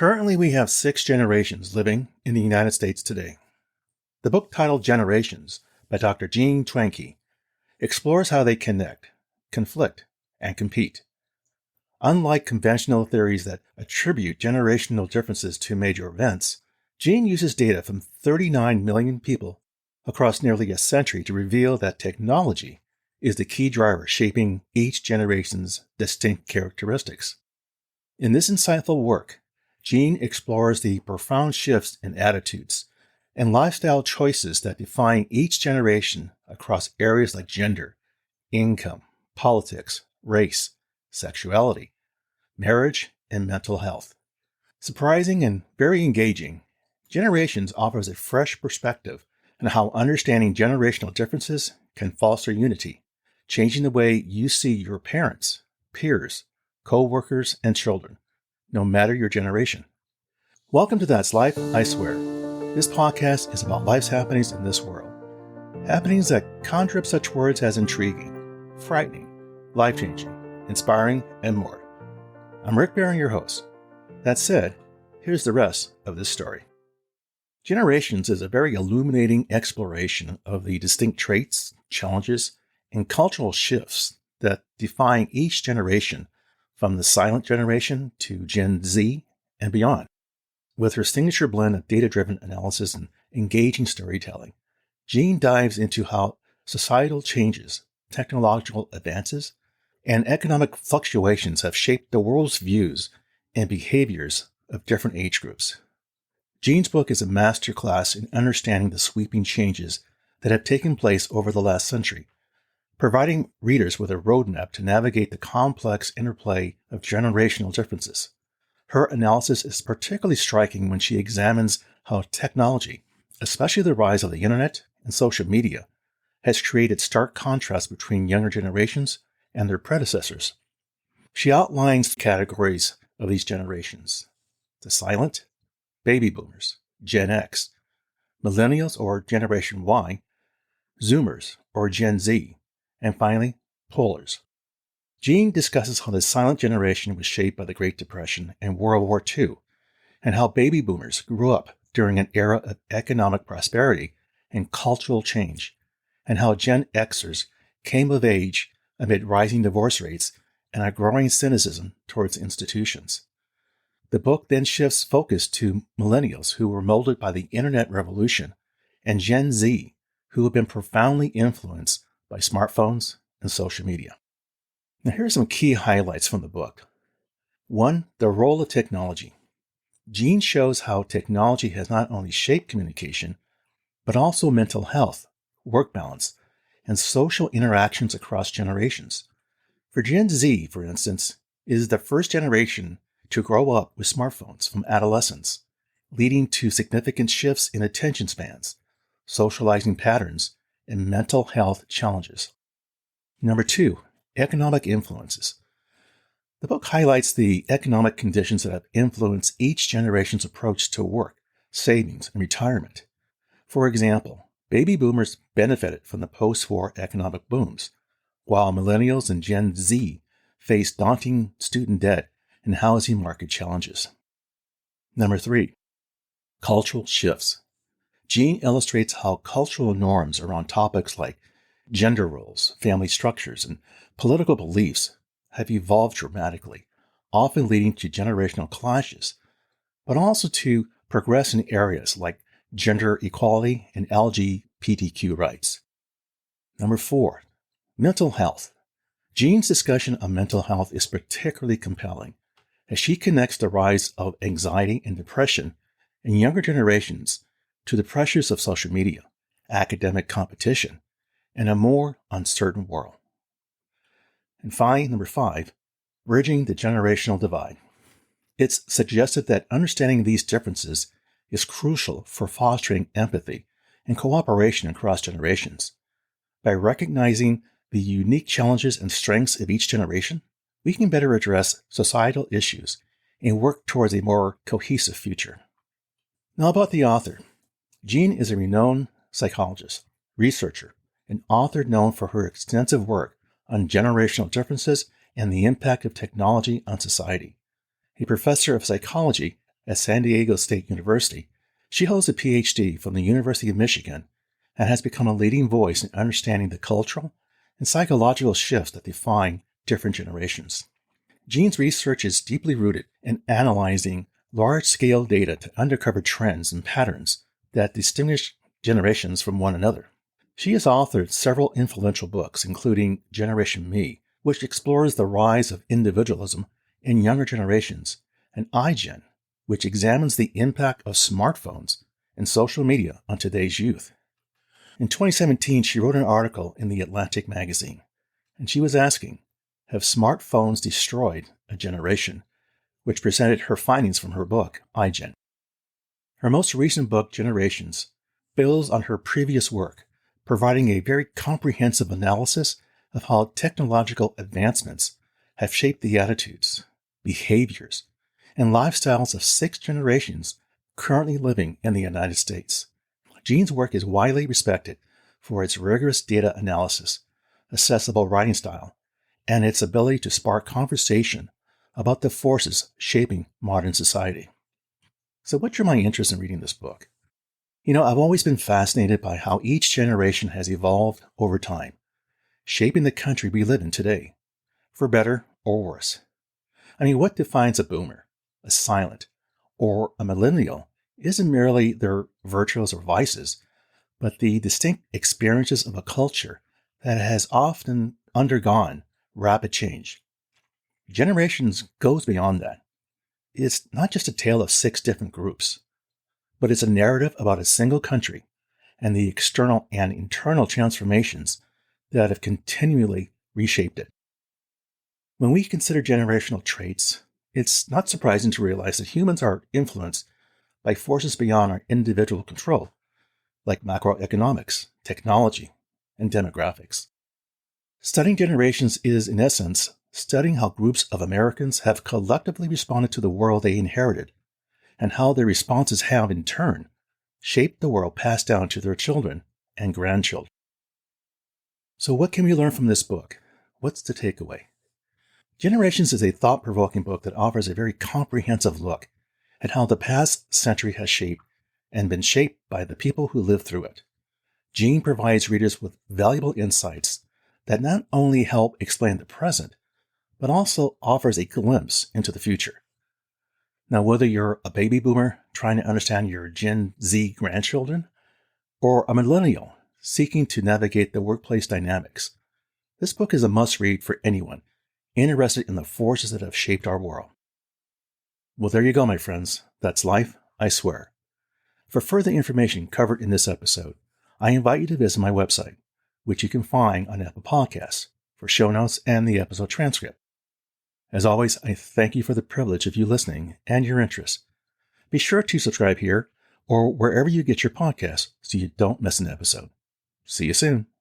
Currently, we have 6 generations living in the United States today. The book titled Generations by Dr. Twenge explores how they connect, conflict, and compete. Unlike conventional theories that attribute generational differences to major events, Gene uses data from 39 million people across nearly a century to reveal that technology is the key driver shaping each generation's distinct characteristics. In this insightful work, Gene explores the profound shifts in attitudes and lifestyle choices that define each generation across areas like gender, income, politics, race, sexuality, marriage, and mental health. Surprising and very engaging, Generations offers a fresh perspective on how understanding generational differences can foster unity, changing the way you see your parents, peers, co-workers, and children, no matter your generation. Welcome to That's Life, I Swear. This podcast is about life's happenings in this world. Happenings that conjure up such words as intriguing, frightening, life-changing, inspiring, and more. I'm Rick Barron, your host. That said, here's the rest of this story. Generations is a very illuminating exploration of the distinct traits, challenges, and cultural shifts that define each generation, from the silent generation to Gen Z and beyond. With her signature blend of data-driven analysis and engaging storytelling, Gene dives into how societal changes, technological advances, and economic fluctuations have shaped the world's views and behaviors of different age groups. Gene's book is a masterclass in understanding the sweeping changes that have taken place over the last century, providing readers with a roadmap to navigate the complex interplay of generational differences. Her analysis is particularly striking when she examines how technology, especially the rise of the internet and social media, has created stark contrasts between younger generations and their predecessors. She outlines categories of these generations: the silent, baby boomers, Gen X, millennials or Generation Y, Zoomers or Gen Z, and finally, Polars. Gene discusses how the silent generation was shaped by the Great Depression and World War II, and how baby boomers grew up during an era of economic prosperity and cultural change, and how Gen Xers came of age amid rising divorce rates and a growing cynicism towards institutions. The book then shifts focus to millennials who were molded by the internet revolution and Gen Z who have been profoundly influenced by smartphones and social media. Now, here are some key highlights from the book. 1. The role of technology. Gene shows how technology has not only shaped communication, but also mental health, work balance, and social interactions across generations. For Gen Z, for instance, it is the first generation to grow up with smartphones from adolescence, leading to significant shifts in attention spans, socializing patterns, and mental health challenges. 2. Economic influences. The book highlights the economic conditions that have influenced each generation's approach to work, savings, and retirement. For example, baby boomers benefited from the post-war economic booms, while millennials and Gen Z faced daunting student debt and housing market challenges. 3. Cultural shifts. Gene illustrates how cultural norms around topics like gender roles, family structures, and political beliefs have evolved dramatically, often leading to generational clashes, but also to progress in areas like gender equality and LGBTQ rights. 4. Mental health. Gene's discussion of mental health is particularly compelling, as she connects the rise of anxiety and depression in younger generations to the pressures of social media, academic competition, and a more uncertain world. And finally, 5, bridging the generational divide. It's suggested that understanding these differences is crucial for fostering empathy and cooperation across generations. By recognizing the unique challenges and strengths of each generation, we can better address societal issues and work towards a more cohesive future. Now about the author. Gene is a renowned psychologist, researcher, and author known for her extensive work on generational differences and the impact of technology on society. A professor of psychology At San Diego State University, she holds a PhD from the University of Michigan and has become a leading voice in understanding the cultural and psychological shifts that define different generations. Jean's research is deeply rooted in analyzing large-scale data to uncover trends and patterns that distinguish generations from one another. She has authored several influential books, including Generation Me, which explores the rise of individualism in younger generations, and iGen, which examines the impact of smartphones and social media on today's youth. In 2017, she wrote an article in The Atlantic magazine, and she was asking, have smartphones destroyed a generation? Which presented her findings from her book, iGen. Her most recent book, Generations, builds on her previous work, providing a very comprehensive analysis of how technological advancements have shaped the attitudes, behaviors, and lifestyles of 6 generations currently living in the United States. Jean's work is widely respected for its rigorous data analysis, accessible writing style, and its ability to spark conversation about the forces shaping modern society. So what drew my interest in reading this book? I've always been fascinated by how each generation has evolved over time, shaping the country we live in today, for better or worse. What defines a boomer, a silent, or a millennial isn't merely their virtues or vices, but the distinct experiences of a culture that has often undergone rapid change. Generations goes beyond that. It's not just a tale of 6 different groups, but it's a narrative about a single country and the external and internal transformations that have continually reshaped it. When we consider generational traits, it's not surprising to realize that humans are influenced by forces beyond our individual control, like macroeconomics, technology, and demographics. Studying generations is, in essence, studying how groups of Americans have collectively responded to the world they inherited, and how their responses have, in turn, shaped the world passed down to their children and grandchildren. So what can we learn from this book? What's the takeaway? Generations is a thought-provoking book that offers a very comprehensive look at how the past century has shaped and been shaped by the people who lived through it. Jean provides readers with valuable insights that not only help explain the present, but also offers a glimpse into the future. Now, whether you're a baby boomer trying to understand your Gen Z grandchildren, or a millennial seeking to navigate the workplace dynamics, this book is a must-read for anyone interested in the forces that have shaped our world. Well, there you go, my friends. That's life, I swear. For further information covered in this episode, I invite you to visit my website, which you can find on Apple Podcasts, for show notes and the episode transcript. As always, I thank you for the privilege of you listening and your interest. Be sure to subscribe here or wherever you get your podcasts so you don't miss an episode. See you soon.